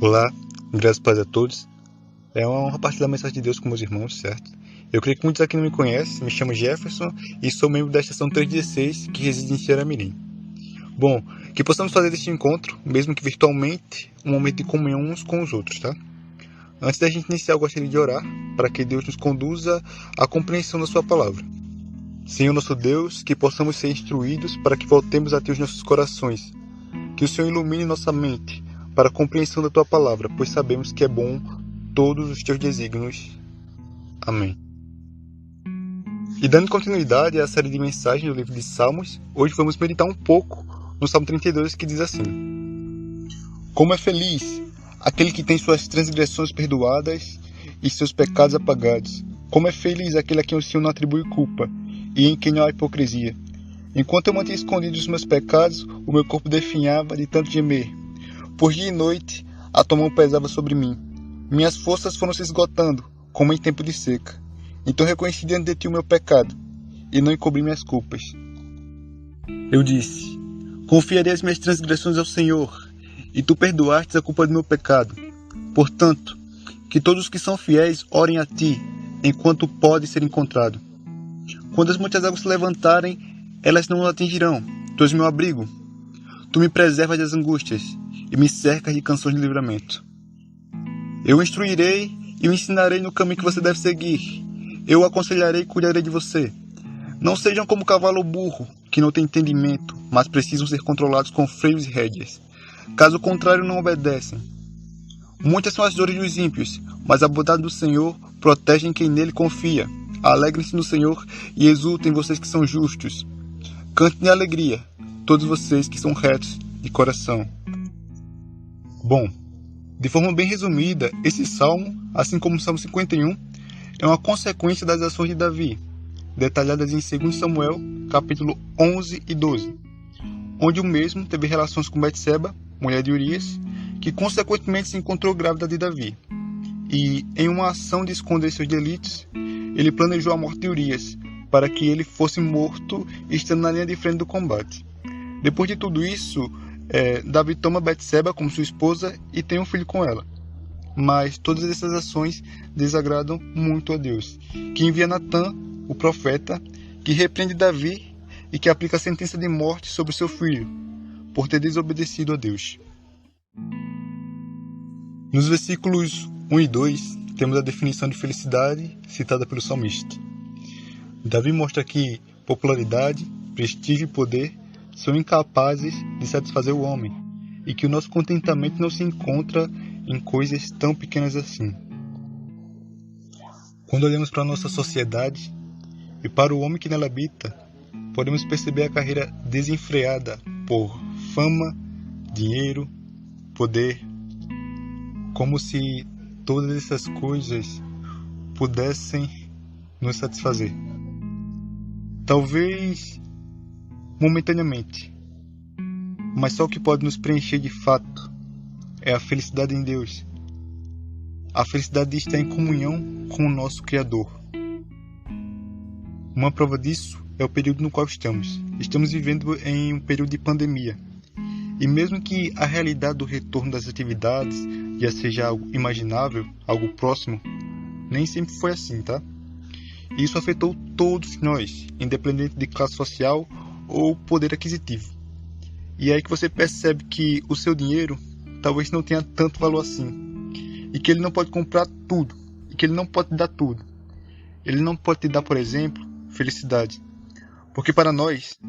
Olá, graças a Deus a todos. É uma honra partilhar a mensagem de Deus com meus irmãos, certo? Eu creio que muitos aqui não me conhecem, me chamo Jefferson e sou membro da Estação 316, que reside em Ceará-Mirim. Bom, que possamos fazer deste encontro, mesmo que virtualmente, um momento de comunhão uns com os outros, tá? Antes da gente iniciar, eu gostaria de orar para que Deus nos conduza à compreensão da sua palavra. Senhor nosso Deus, que possamos ser instruídos para que voltemos a ter os nossos corações. Que o Senhor ilumine nossa mente para a compreensão da tua palavra, pois sabemos que é bom todos os teus desígnios. Amém. E dando continuidade à série de mensagens do livro de Salmos, hoje vamos meditar um pouco no Salmo 32, que diz assim: Como é feliz aquele que tem suas transgressões perdoadas e seus pecados apagados. Como é feliz aquele a quem o Senhor não atribui culpa e em quem não há hipocrisia. Enquanto eu mantinha escondidos os meus pecados, o meu corpo definhava de tanto gemer. Por dia e noite, a tua mão pesava sobre mim. Minhas forças foram se esgotando, como em tempo de seca. Então reconheci diante de ti o meu pecado, e não encobri minhas culpas. Eu disse: Confiarei as minhas transgressões ao Senhor, e tu perdoaste a culpa do meu pecado. Portanto, que todos os que são fiéis orem a ti, enquanto pode ser encontrado. Quando as muitas águas se levantarem, elas não o atingirão. Tu és meu abrigo. Tu me preservas das angústias, e me cercas de canções de livramento. Eu o instruirei e o ensinarei no caminho que você deve seguir. Eu o aconselharei e cuidarei de você. Não sejam como o cavalo ou burro, que não tem entendimento, mas precisam ser controlados com freios e rédeas. Caso contrário, não obedecem. Muitas são as dores dos ímpios, mas a bondade do Senhor protege quem nele confia. Alegrem-se no Senhor e exultem vocês que são justos. Cantem de alegria, todos vocês que são retos de coração. Bom, de forma bem resumida, esse salmo, assim como o Salmo 51, é uma consequência das ações de Davi, detalhadas em 2 Samuel, capítulo 11 e 12, onde o mesmo teve relações com Betseba, mulher de Urias, que consequentemente se encontrou grávida de Davi. E, em uma ação de esconder seus delitos, ele planejou a morte de Urias, para que ele fosse morto estando na linha de frente do combate. Depois de tudo isso, Davi toma Betseba como sua esposa e tem um filho com ela. Mas todas essas ações desagradam muito a Deus, que envia Natã, o profeta, que repreende Davi e que aplica a sentença de morte sobre seu filho, por ter desobedecido a Deus. Nos versículos 1 e 2, temos a definição de felicidade citada pelo salmista. Davi mostra que popularidade, prestígio e poder são incapazes de satisfazer o homem, e que o nosso contentamento não se encontra em coisas tão pequenas assim. Quando olhamos para a nossa sociedade e para o homem que nela habita, podemos perceber a carreira desenfreada por fama, dinheiro, poder, como se todas essas coisas pudessem nos satisfazer. Talvez momentaneamente, mas só o que pode nos preencher de fato é a felicidade em Deus. A felicidade de estar em comunhão com o nosso Criador. Uma prova disso é o período no qual estamos. Estamos vivendo em um período de pandemia. E mesmo que a realidade do retorno das atividades já seja algo imaginável, algo próximo, nem sempre foi assim, tá? E isso afetou todos nós, independente de classe social ou poder aquisitivo. E é aí que você percebe que o seu dinheiro talvez não tenha tanto valor assim, e que ele não pode comprar tudo, e que ele não pode te dar tudo. Ele não pode te dar, por exemplo, felicidade. Porque para nós,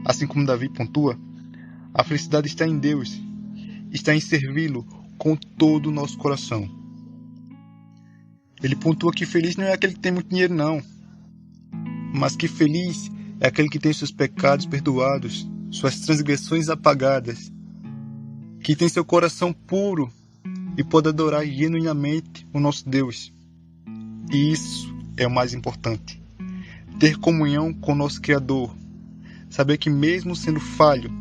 assim como Davi pontua, a felicidade está em Deus, está em servi-lo com todo o nosso coração. Ele pontua que feliz não é aquele que tem muito dinheiro, não, mas que feliz é aquele que tem seus pecados perdoados, suas transgressões apagadas, que tem seu coração puro e pode adorar genuinamente o nosso Deus. E isso é o mais importante. Ter comunhão com o nosso Criador. Saber que mesmo sendo falho,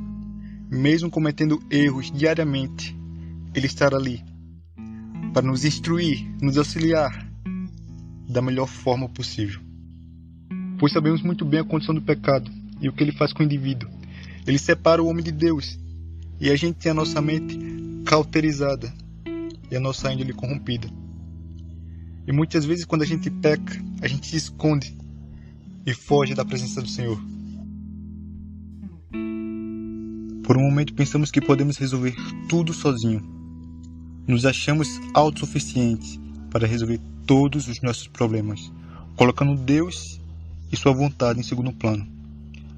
mesmo cometendo erros diariamente, Ele estará ali para nos instruir, nos auxiliar da melhor forma possível. Pois sabemos muito bem a condição do pecado e o que ele faz com o indivíduo. Ele separa o homem de Deus e a gente tem a nossa mente cauterizada e a nossa índole corrompida. E muitas vezes, quando a gente peca, a gente se esconde e foge da presença do Senhor. Por um momento pensamos que podemos resolver tudo sozinho. Nos achamos autossuficientes para resolver todos os nossos problemas, colocando Deus e sua vontade em segundo plano.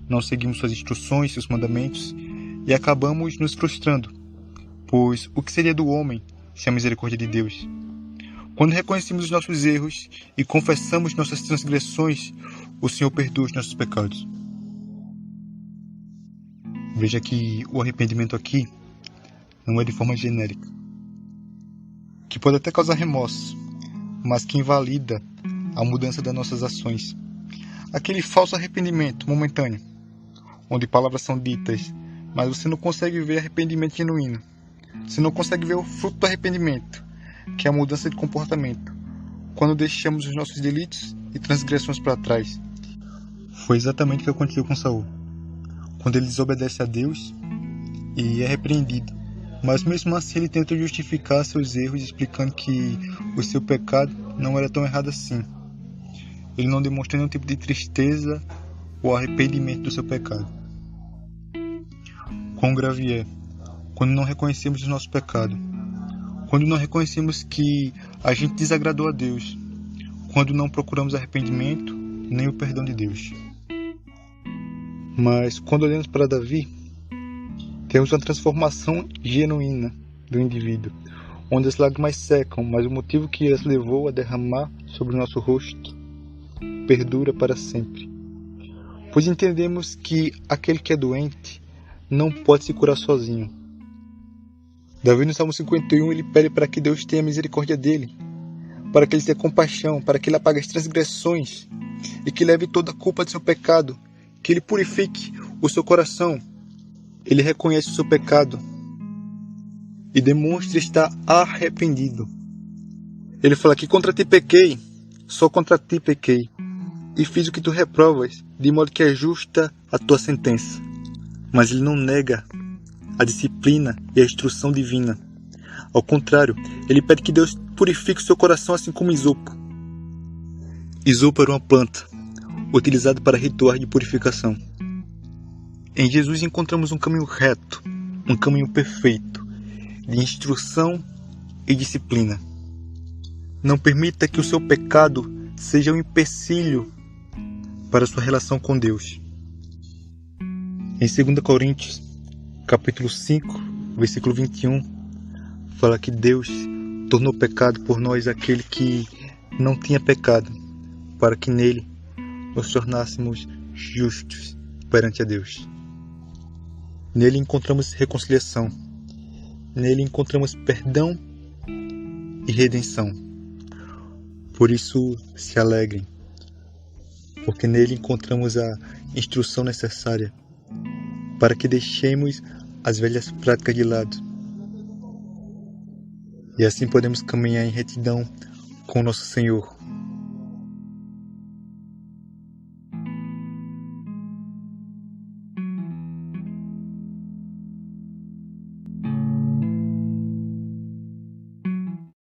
Não seguimos suas instruções, seus mandamentos e acabamos nos frustrando, pois o que seria do homem sem a misericórdia de Deus? Quando reconhecemos os nossos erros e confessamos nossas transgressões, o Senhor perdoa os nossos pecados. Veja que o arrependimento aqui não é de forma genérica, que pode até causar remorso, mas que invalida a mudança das nossas ações. Aquele falso arrependimento momentâneo, onde palavras são ditas, mas você não consegue ver arrependimento genuíno. Você não consegue ver o fruto do arrependimento, que é a mudança de comportamento, quando deixamos os nossos delitos e transgressões para trás. Foi exatamente o que aconteceu com Saul, quando ele desobedece a Deus e é repreendido. Mas mesmo assim ele tenta justificar seus erros, explicando que o seu pecado não era tão errado assim. Ele não demonstra nenhum tipo de tristeza ou arrependimento do seu pecado. Quão grave é quando não reconhecemos o nosso pecado, quando não reconhecemos que a gente desagradou a Deus, quando não procuramos arrependimento nem o perdão de Deus. Mas quando olhamos para Davi, temos uma transformação genuína do indivíduo, onde as lágrimas secam, mas o motivo que as levou a derramar sobre o nosso rosto perdura para sempre. Pois entendemos que aquele que é doente não pode se curar sozinho. Davi no Salmo 51 ele pede para que Deus tenha misericórdia dele, para que ele tenha compaixão, para que ele apague as transgressões e que leve toda a culpa do seu pecado, que ele purifique o seu coração. Ele reconhece o seu pecado e demonstra estar arrependido. Ele fala que contra ti pequei, só contra ti pequei, e fiz o que tu reprovas, de modo que é justa a tua sentença. Mas ele não nega a disciplina e a instrução divina. Ao contrário, ele pede que Deus purifique o seu coração assim como isopo. Isopo era uma planta utilizada para rituais de purificação. Em Jesus encontramos um caminho reto, um caminho perfeito, de instrução e disciplina. Não permita que o seu pecado seja um empecilho para a sua relação com Deus. Em 2 Coríntios, capítulo 5, versículo 21, fala que Deus tornou pecado por nós aquele que não tinha pecado, para que nele nos tornássemos justos perante a Deus. Nele encontramos reconciliação, nele encontramos perdão e redenção. Por isso se alegrem, porque nele encontramos a instrução necessária para que deixemos as velhas práticas de lado. E assim podemos caminhar em retidão com nosso Senhor,